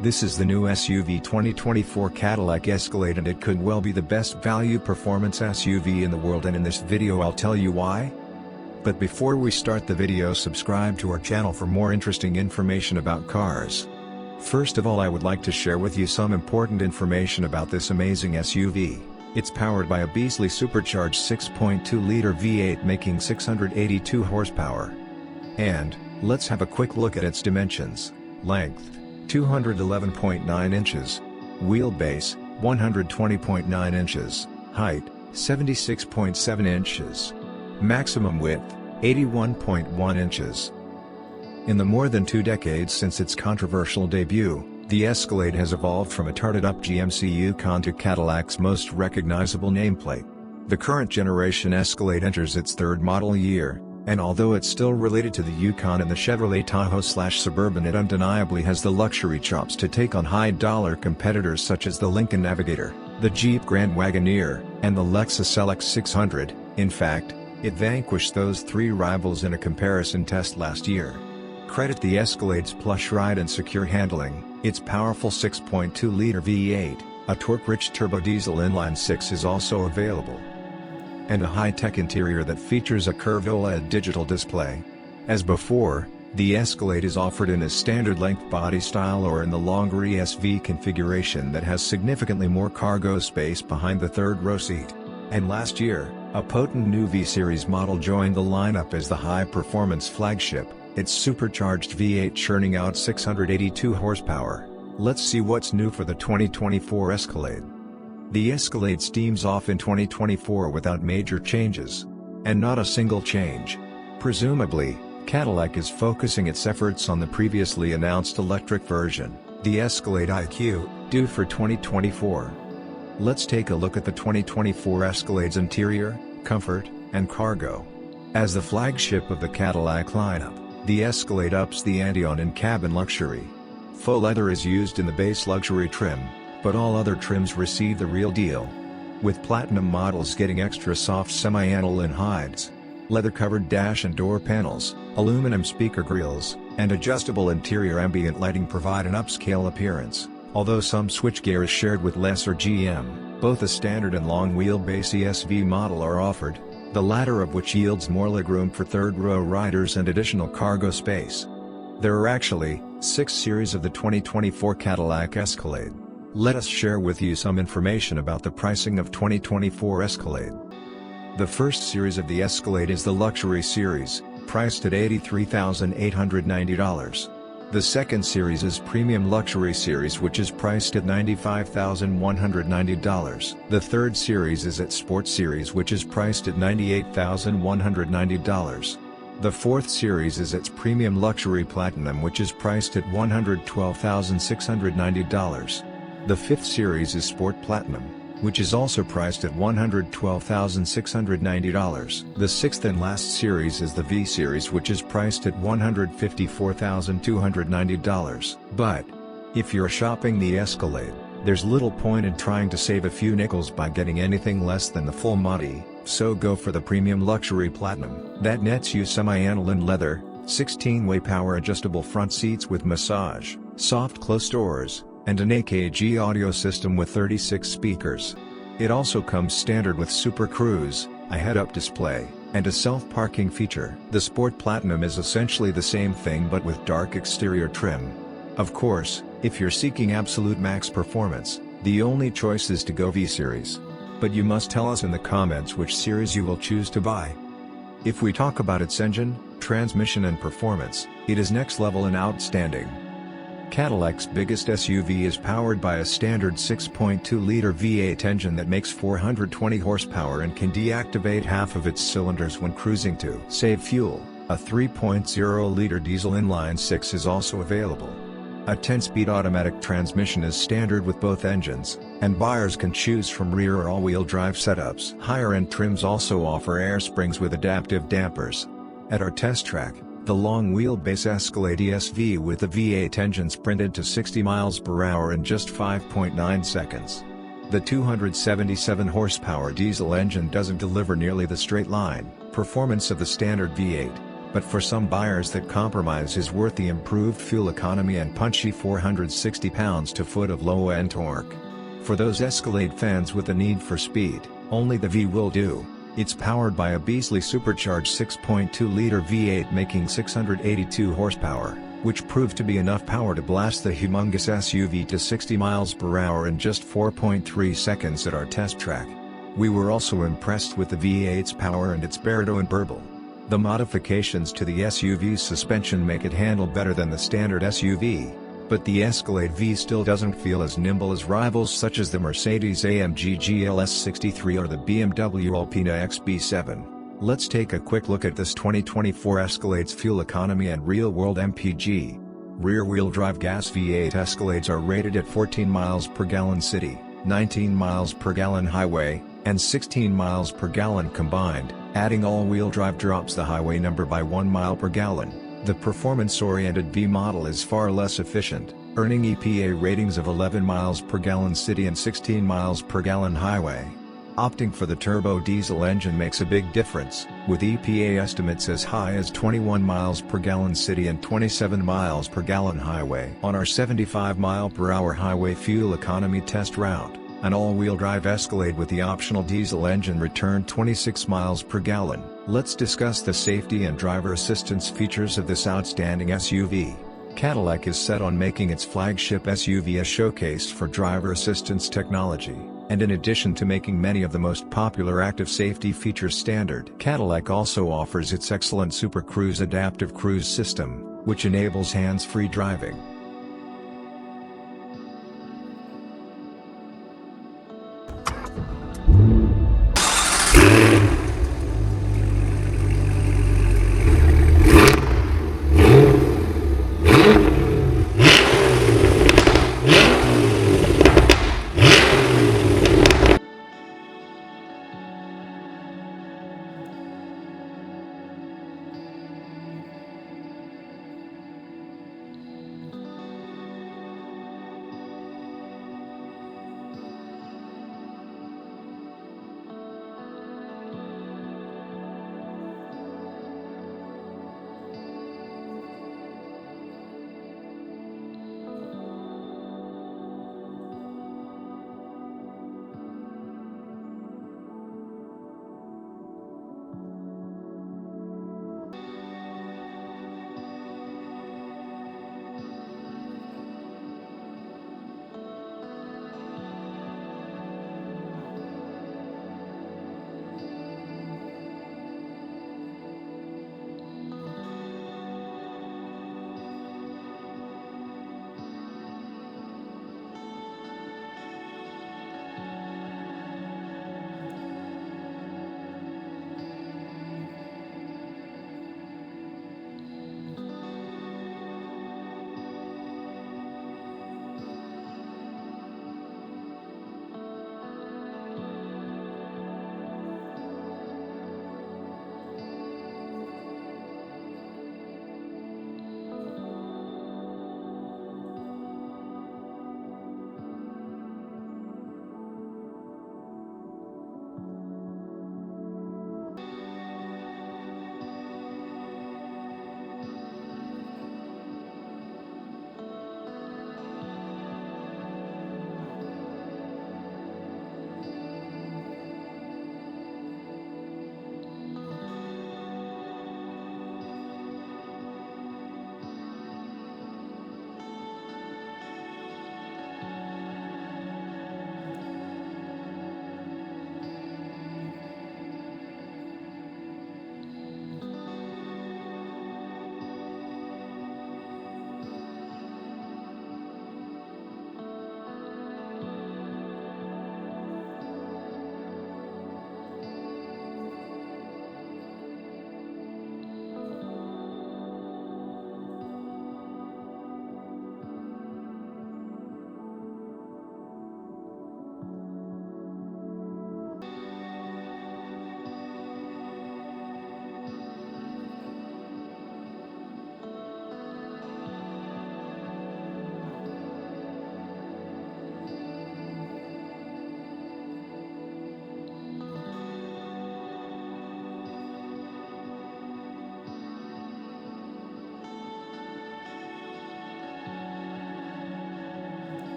This is the new SUV 2024 Cadillac Escalade, and it could well be the best value performance SUV in the world, and in this video I'll tell you why. But before we start the video, subscribe to our channel for more interesting information about cars. First of all, I would like to share with you some important information about this amazing SUV. It's powered by a beastly supercharged 6.2-liter V8 making 682 horsepower. And, let's have a quick look at its dimensions. Length: 211.9 inches. Wheelbase: 120.9 inches. Height: 76.7 inches. Maximum width: 81.1 inches. In the more than 2 decades since its controversial debut, the Escalade has evolved from a tarted-up GMC Yukon to Cadillac's most recognizable nameplate. The current generation Escalade enters its third model year, and although it's still related to the Yukon and the Chevrolet Tahoe/Suburban, it undeniably has the luxury chops to take on high-dollar competitors such as the Lincoln Navigator, the Jeep Grand Wagoneer, and the Lexus LX600. In fact, it vanquished those 3 rivals in a comparison test last year. Credit the Escalade's plush ride and secure handling, its powerful 6.2-liter V8, a torque-rich turbo diesel inline-6 is also available, and a high-tech interior that features a curved OLED digital display. As before, the Escalade is offered in a standard length body style or in the longer ESV configuration that has significantly more cargo space behind the third-row seat. And last year, a potent new V Series model joined the lineup as the high-performance flagship, its supercharged V8 churning out 682 horsepower. Let's see what's new for the 2024 Escalade. The Escalade steams off in 2024 without major changes. And not a single change. Presumably, Cadillac is focusing its efforts on the previously announced electric version, the Escalade IQ, due for 2024. Let's take a look at the 2024 Escalade's interior, comfort, and cargo. As the flagship of the Cadillac lineup, the Escalade ups the ante on in-cabin luxury. Faux leather is used in the base luxury trim, but all other trims receive the real deal. With platinum models getting extra soft semi-aniline hides, leather-covered dash and door panels, aluminum speaker grills, and adjustable interior ambient lighting provide an upscale appearance. Although some switchgear is shared with lesser GM, both a standard and long-wheelbase ESV model are offered, the latter of which yields more legroom for third-row riders and additional cargo space. There are actually 6 series of the 2024 Cadillac Escalade. Let us share with you some information about the pricing of 2024 Escalade. The first series of the Escalade is the Luxury Series, priced at $83,890. The second series is Premium Luxury Series, which is priced at $95,190. The third series is its Sports Series, which is priced at $98,190. The fourth series is its Premium Luxury Platinum, which is priced at $112,690. The fifth series is Sport Platinum, which is also priced at $112,690. The sixth and last series is the V Series, which is priced at $154,290. But, if you're shopping the Escalade, there's little point in trying to save a few nickels by getting anything less than the full Monty, so go for the Premium Luxury Platinum. That nets you semi-aniline leather, 16-way power adjustable front seats with massage, soft closed doors, and an AKG audio system with 36 speakers. It also comes standard with Super Cruise, a head-up display, and a self-parking feature. The Sport Platinum is essentially the same thing but with dark exterior trim. Of course, if you're seeking absolute max performance, the only choice is to go V Series. But you must tell us in the comments which series you will choose to buy. If we talk about its engine, transmission and performance, it is next level and outstanding. Cadillac's biggest SUV is powered by a standard 6.2-liter V8 engine that makes 420 horsepower and can deactivate half of its cylinders when cruising to save fuel. A 3.0-liter diesel inline-6 is also available. A 10-speed automatic transmission is standard with both engines, and buyers can choose from rear or all-wheel drive setups. Higher-end trims also offer air springs with adaptive dampers. At our test track, the long-wheelbase Escalade ESV with the V8 engine sprinted to 60 miles per hour in just 5.9 seconds. The 277 horsepower diesel engine doesn't deliver nearly the straight line performance of the standard V8, But for some buyers, that compromise is worth the improved fuel economy and punchy 460 pounds-to-foot of low-end torque. For those Escalade fans with a need for speed, only the V will do. It's powered by a beastly supercharged 6.2-liter V8 making 682 horsepower, which proved to be enough power to blast the humongous SUV to 60 miles per hour in just 4.3 seconds at our test track. We were also impressed with the V8's power and its Barreto and burble. The modifications to the SUV's suspension make it handle better than the standard SUV, but the Escalade V still doesn't feel as nimble as rivals such as the Mercedes-AMG GLS 63 or the BMW Alpina XB7. Let's take a quick look at this 2024 Escalade's fuel economy and real-world MPG. Rear-wheel drive gas V8 Escalades are rated at 14 miles per gallon city, 19 miles per gallon highway, and 16 miles per gallon combined. Adding all-wheel drive drops the highway number by 1 mile per gallon. The performance-oriented V model is far less efficient, earning EPA ratings of 11 miles per gallon city and 16 miles per gallon highway. Opting for the turbo diesel engine makes a big difference, with EPA estimates as high as 21 miles per gallon city and 27 miles per gallon highway. On our 75 mile per hour highway fuel economy test route, an all-wheel drive Escalade with the optional diesel engine returned 26 miles per gallon. Let's discuss the safety and driver assistance features of this outstanding SUV. Cadillac is set on making its flagship SUV a showcase for driver assistance technology, and in addition to making many of the most popular active safety features standard, Cadillac also offers its excellent Super Cruise adaptive cruise system, which enables hands-free driving.